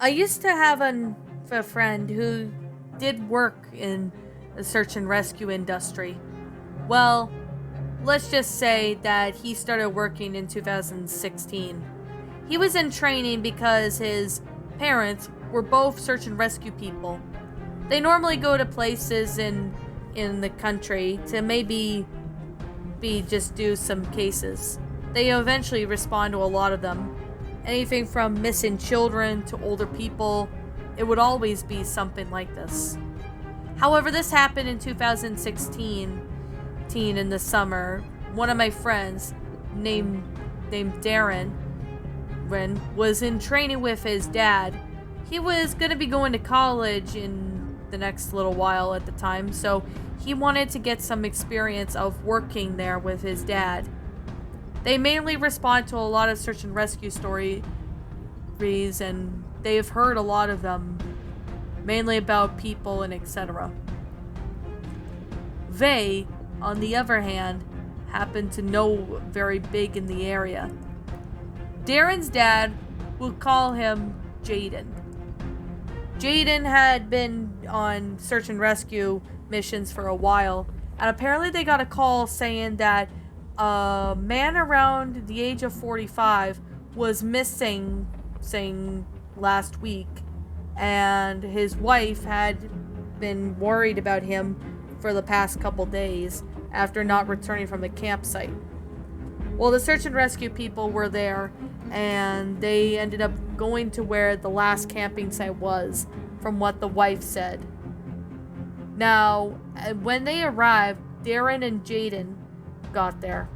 I used to have a friend who did work in the search and rescue industry. Well, let's just say that he started working in 2016. He was in training because his parents were both search and rescue people. They normally go to places in the country to maybe be just do some cases. They eventually respond to a lot of them. Anything from missing children to older people, it would always be something like this. However, this happened in 2016 in the summer. One of my friends named Darren was in training with his dad. He was going to be going to college in the next little while at the time, so he wanted to get some experience of working there with his dad. They mainly respond to a lot of search and rescue stories, and they've heard a lot of them, mainly about people and etc. They, on the other hand, happen to know very big in the area. Darren's dad will call him Jaden. Jaden had been on search and rescue missions for a while, and apparently they got a call saying that a man around the age of 45 was missing last week, and his wife had been worried about him for the past couple days after not returning from the campsite. Well, the search and rescue people were there, and they ended up going to where the last camping site was, from what the wife said. Now, when they arrived, Darren and Jaden got there.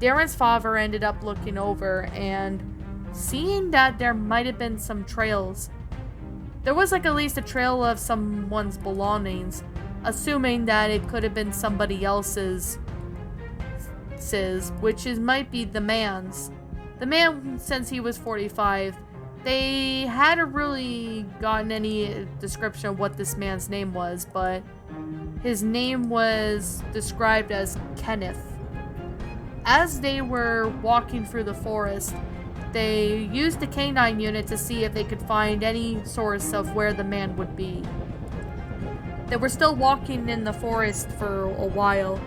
Darren's father ended up looking over and seeing that there might have been some trails. There was at least a trail of someone's belongings, assuming that it could have been somebody else's, which might be the man's. The man, since he was 45, they hadn't really gotten any description of what this man's name was, but his name was described as Kenneth. As they were walking through the forest, they used the canine unit to see if they could find any source of where the man would be. They were still walking in the forest for a while,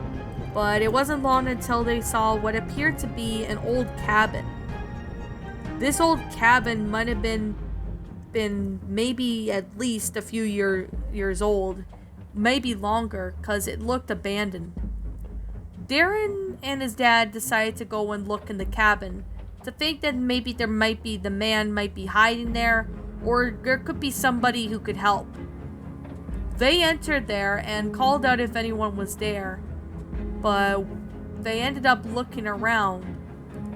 but it wasn't long until they saw what appeared to be an old cabin. This old cabin might have been maybe at least a few years old, maybe longer, because it looked abandoned. Darren and his dad decided to go and look in the cabin, to think that maybe the man might be hiding there, or there could be somebody who could help. They entered there and called out if anyone was there, but they ended up looking around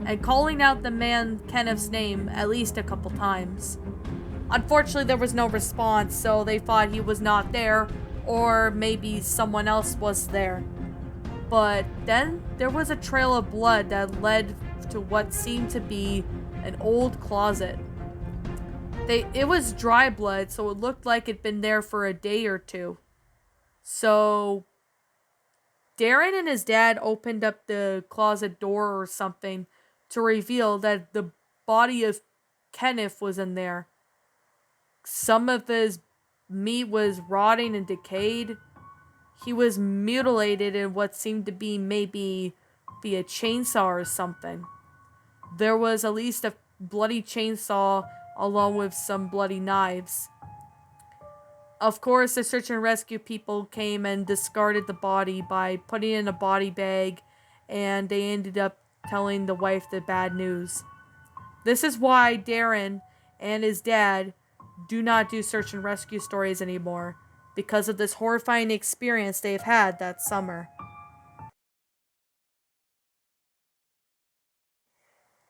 and calling out the man Kenneth's name at least a couple times. Unfortunately, there was no response, so they thought he was not there, or maybe someone else was there. But then there was a trail of blood that led to what seemed to be an old closet. It was dry blood, so it looked like it'd been there for a day or two. So Darren and his dad opened up the closet door or something to reveal that the body of Kenneth was in there. Some of his meat was rotting and decayed. He was mutilated in what seemed to be maybe a chainsaw or something. There was at least a bloody chainsaw along with some bloody knives. Of course, the search and rescue people came and discarded the body by putting it in a body bag, and they ended up telling the wife the bad news. This is why Darren and his dad do not do search and rescue stories anymore, because of this horrifying experience they've had that summer.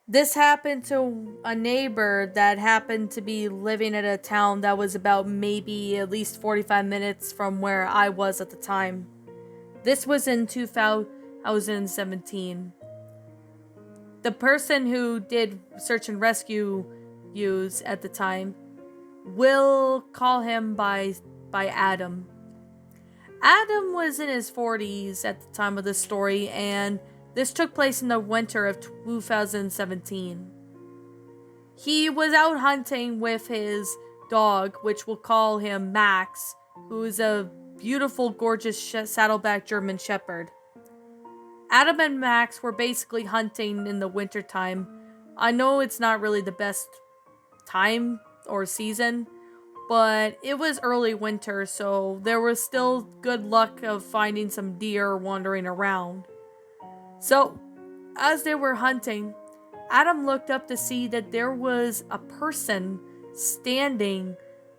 This happened to a neighbor that happened to be living in a town that was about maybe at least 45 minutes from where I was at the time. This was in 2017. The person who did search and rescue use at the time, we'll call him by Adam. Adam was in his 40s at the time of the story, and this took place in the winter of 2017. He was out hunting with his dog, which we'll call him Max, who is a beautiful, gorgeous saddleback German Shepherd. Adam and Max were basically hunting in the wintertime. I know it's not really the best time or season, but it was early winter, so there was still good luck of finding some deer wandering around. So, as they were hunting, Adam looked up to see that there was a person standing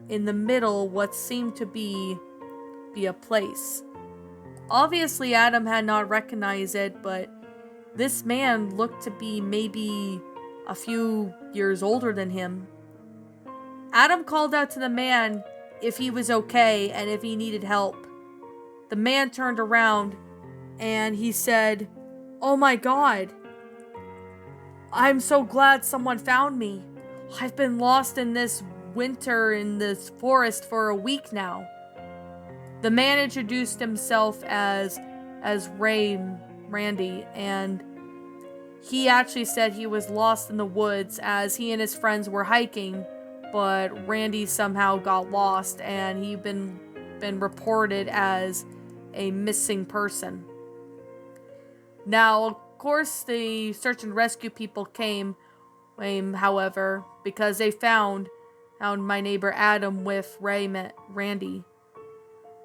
in the middle what seemed to be a place. Obviously, Adam had not recognized it, but this man looked to be maybe a few years older than him. Adam called out to the man if he was okay and if he needed help. The man turned around and he said, "Oh my God, I'm so glad someone found me. I've been lost in this winter in this forest for a week now." The man introduced himself as Randy, and he actually said he was lost in the woods as he and his friends were hiking, but Randy somehow got lost and he'd been reported as a missing person. Now, of course, the search and rescue people came, however, because they found my neighbor Adam with Randy.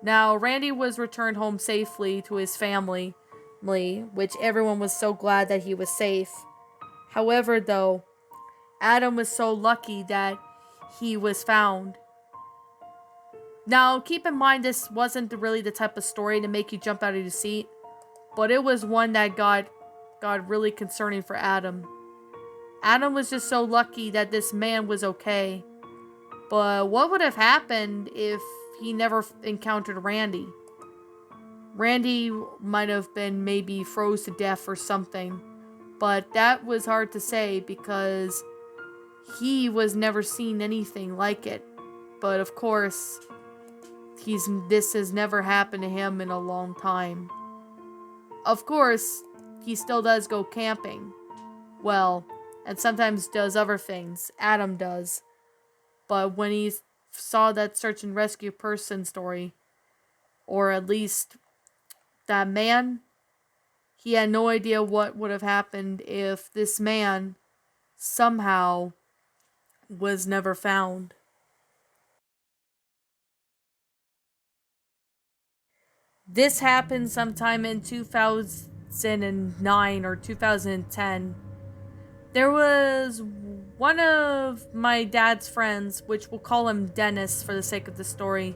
Now, Randy was returned home safely to his family, which everyone was so glad that he was safe. However, though, Adam was so lucky that he was found. Now, keep in mind this wasn't really the type of story to make you jump out of your seat, but it was one that got really concerning for Adam. Adam was just so lucky that this man was okay. But what would have happened if he never encountered Randy? Randy might have been maybe froze to death or something, but that was hard to say because he was never seen anything like it. But of course, this has never happened to him in a long time. Of course, he still does go camping. Well, and sometimes does other things. Adam does. But when he saw that search and rescue person story, or at least that man, he had no idea what would have happened if this man somehow was never found. This happened sometime in 2009 or 2010. There was one of my dad's friends, which we'll call him Dennis for the sake of the story.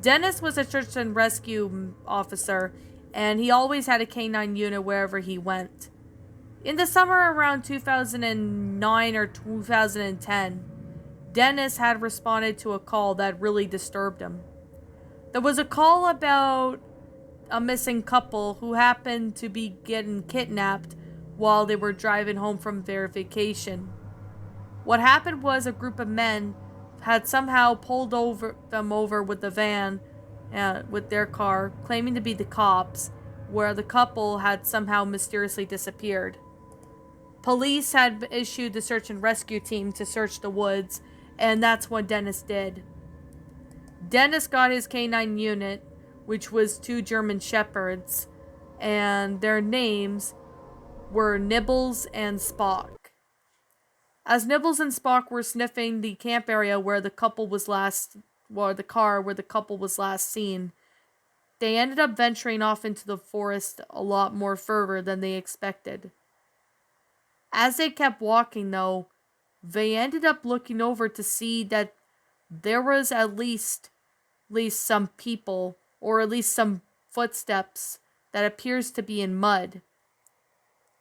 Dennis was a search and rescue officer, and he always had a canine unit wherever he went. In the summer around 2009 or 2010, Dennis had responded to a call that really disturbed him. There was a call about a missing couple who happened to be getting kidnapped while they were driving home from their vacation. What happened was a group of men had somehow pulled them over with the van, with their car, claiming to be the cops, where the couple had somehow mysteriously disappeared. Police had issued the search and rescue team to search the woods, and that's what Dennis did. Dennis got his canine unit, which was 2 German Shepherds, and their names were Nibbles and Spock. As Nibbles and Spock were sniffing the camp area where the couple was last seen, they ended up venturing off into the forest a lot more further than they expected. As they kept walking, though, they ended up looking over to see that there was at least some people, or at least some footsteps that appears to be in mud.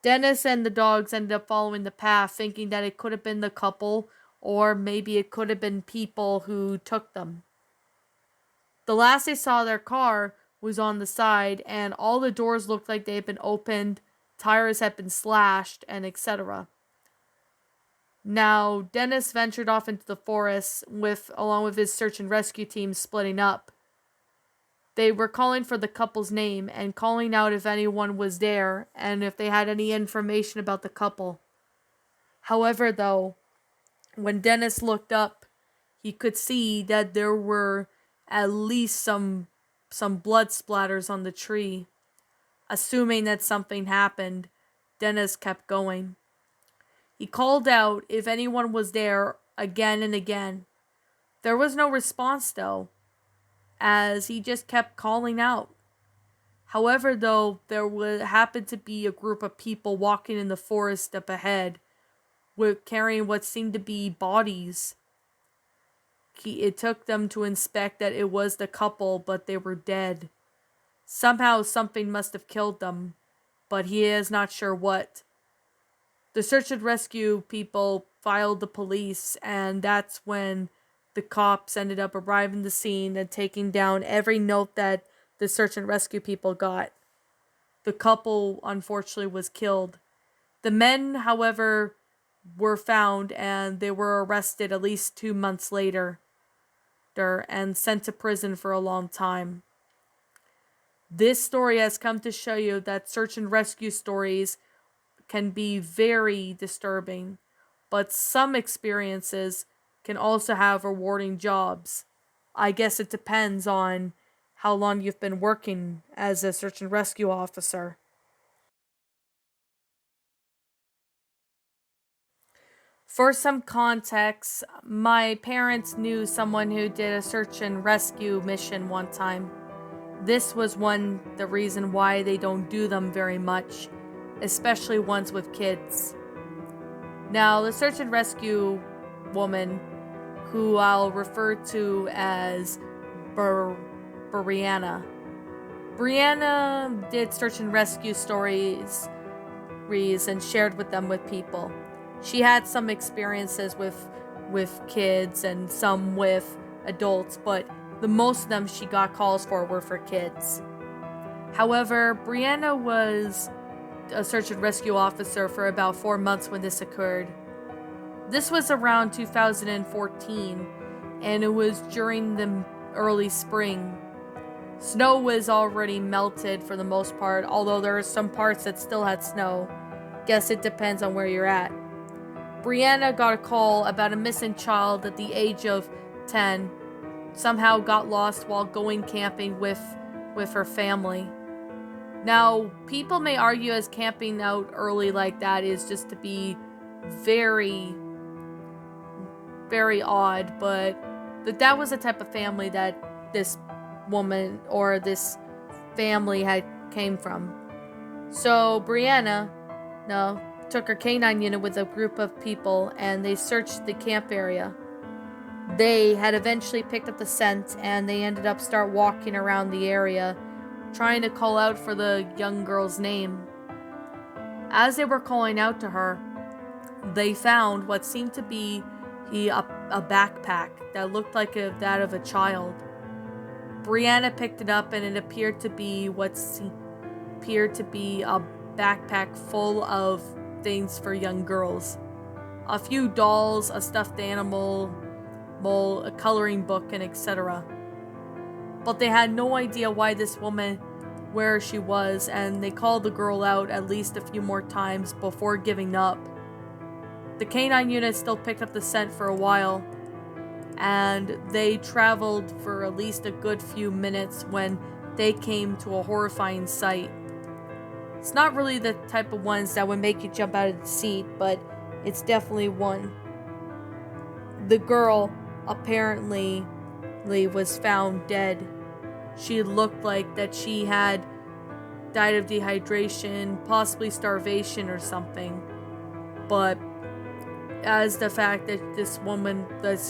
Dennis and the dogs ended up following the path, thinking that it could have been the couple, or maybe it could have been people who took them. The last they saw their car was on the side, and all the doors looked like they had been opened, tires had been slashed, and etc. Now, Dennis ventured off into the forest along with his search and rescue team splitting up. They were calling for the couple's name and calling out if anyone was there and if they had any information about the couple. However, though, when Dennis looked up, he could see that there were at least some blood splatters on the tree. Assuming that something happened, Dennis kept going. He called out if anyone was there again and again. There was no response though, as he just kept calling out. However, though, there happened to be a group of people walking in the forest up ahead, carrying what seemed to be bodies. It took them to inspect that it was the couple, but they were dead. Somehow something must have killed them, but he is not sure what. The search and rescue people filed the police, and that's when the cops ended up arriving at the scene and taking down every note that the search and rescue people got. The couple, unfortunately, was killed. The men, however, were found, and they were arrested at least 2 months later and sent to prison for a long time. This story has come to show you that search and rescue stories can be very disturbing, but some experiences can also have rewarding jobs. I guess it depends on how long you've been working as a search and rescue officer. For some context, my parents knew someone who did a search and rescue mission one time. This was the reason why they don't do them very much, especially ones with kids. Now, the search and rescue woman, who I'll refer to as Brianna. Brianna did search and rescue stories and shared them with people. She had some experiences with kids and some with adults, but the most of them she got calls for were for kids. However, Brianna was a search and rescue officer for about 4 months when this occurred. This was around 2014, and it was during the early spring. Snow was already melted for the most part, although there are some parts that still had snow. Guess it depends on where you're at. Brianna got a call about a missing child at the age of 10. Somehow got lost while going camping with her family. Now, people may argue as camping out early like that is just to be very, very odd, but that was the type of family that this woman or this family came from. So Brianna took her canine unit with a group of people, and they searched the camp area. They had eventually picked up the scent, and they ended up start walking around the area, trying to call out for the young girl's name. As they were calling out to her, they found what seemed to be a backpack that looked like that of a child. Brianna picked it up, and it appeared to be a backpack full of things for young girls. A few dolls, a stuffed animal, a coloring book, and etc. But they had no idea where she was, and they called the girl out at least a few more times before giving up. The canine unit still picked up the scent for a while, and they traveled for at least a good few minutes when they came to a horrifying sight. It's not really the type of ones that would make you jump out of the seat, but it's definitely one. The girl apparently was found dead. She looked like that she had died of dehydration, possibly starvation or something. But as the fact that this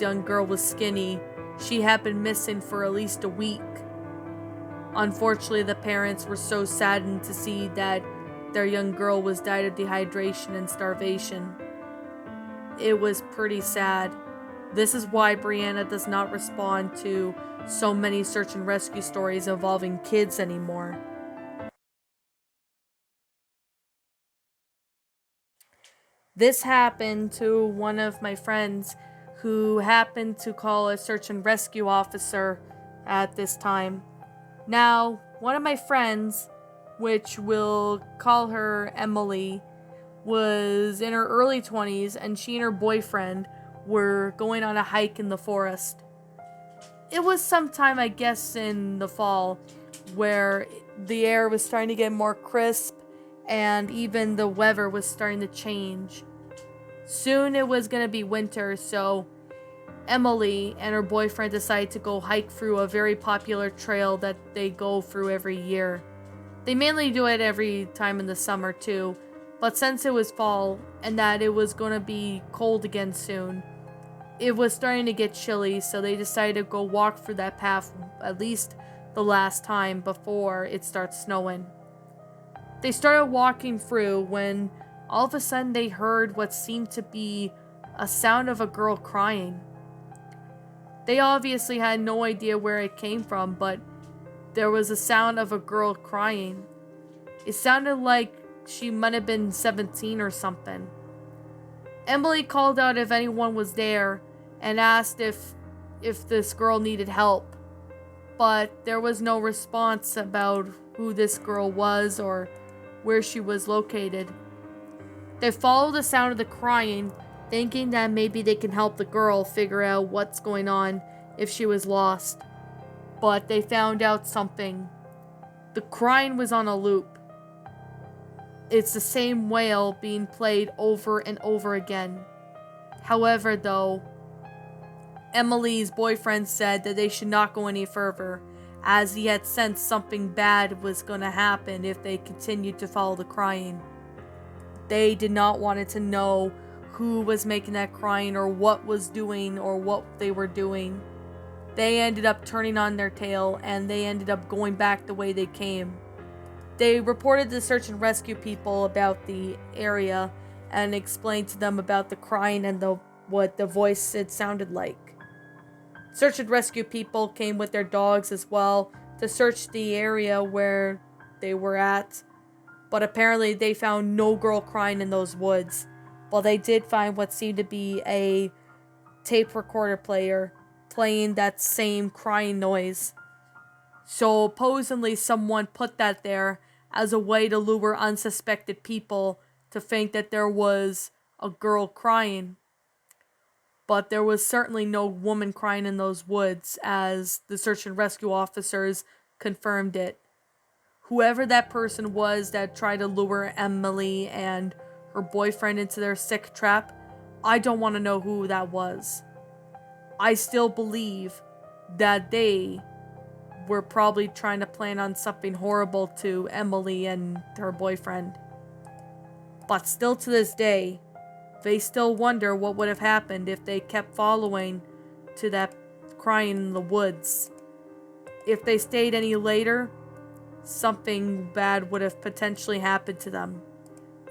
young girl was skinny, she had been missing for at least a week. Unfortunately, the parents were so saddened to see that their young girl was died of dehydration and starvation. It was pretty sad. This is why Brianna does not respond to so many search and rescue stories involving kids anymore. This happened to one of my friends who happened to call a search and rescue officer at this time. Now, one of my friends, which we'll call her Emily, was in her early 20s, and she and her boyfriend were going on a hike in the forest. It was sometime, I guess, in the fall, where the air was starting to get more crisp and even the weather was starting to change. Soon it was going to be winter, so Emily and her boyfriend decided to go hike through a very popular trail that they go through every year. They mainly do it every time in the summer too, but since it was fall and that it was going to be cold again soon, it was starting to get chilly, so they decided to go walk through that path at least the last time before it starts snowing. They started walking through when all of a sudden they heard what seemed to be a sound of a girl crying. They obviously had no idea where it came from, but there was a sound of a girl crying. It sounded like she might have been 17 or something. Emily called out if anyone was there and asked if this girl needed help, but there was no response about who this girl was or where she was located. They followed the sound of the crying, thinking that maybe they can help the girl figure out what's going on if she was lost. But they found out something. The crying was on a loop. It's the same wail being played over and over again. However, though, Emily's boyfriend said that they should not go any further, as he had sensed something bad was going to happen if they continued to follow the crying. They did not want to know who was making that crying or what was doing or what they were doing. They ended up turning on their tail and they ended up going back the way they came. They reported to search and rescue people about the area and explained to them about the crying and what the voice it sounded like. Search and rescue people came with their dogs as well to search the area where they were at, but apparently they found no girl crying in those woods. But they did find what seemed to be a tape recorder player playing that same crying noise. So supposedly someone put that there as a way to lure unsuspected people to think that there was a girl crying. But there was certainly no woman crying in those woods, as the search and rescue officers confirmed it. Whoever that person was that tried to lure Emily and her boyfriend into their sick trap, I don't want to know who that was. I still believe that they were probably trying to plan on something horrible to Emily and her boyfriend. But still to this day, they still wonder what would have happened if they kept following to that crying in the woods. If they stayed any later, something bad would have potentially happened to them.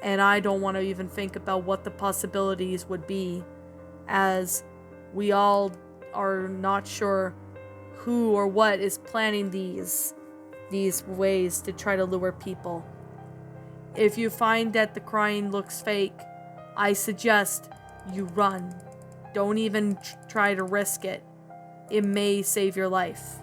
And I don't want to even think about what the possibilities would be, as we all are not sure who or what is planning these ways to try to lure people. If you find that the crying looks fake, I suggest you run. Don't even try to risk it. It may save your life.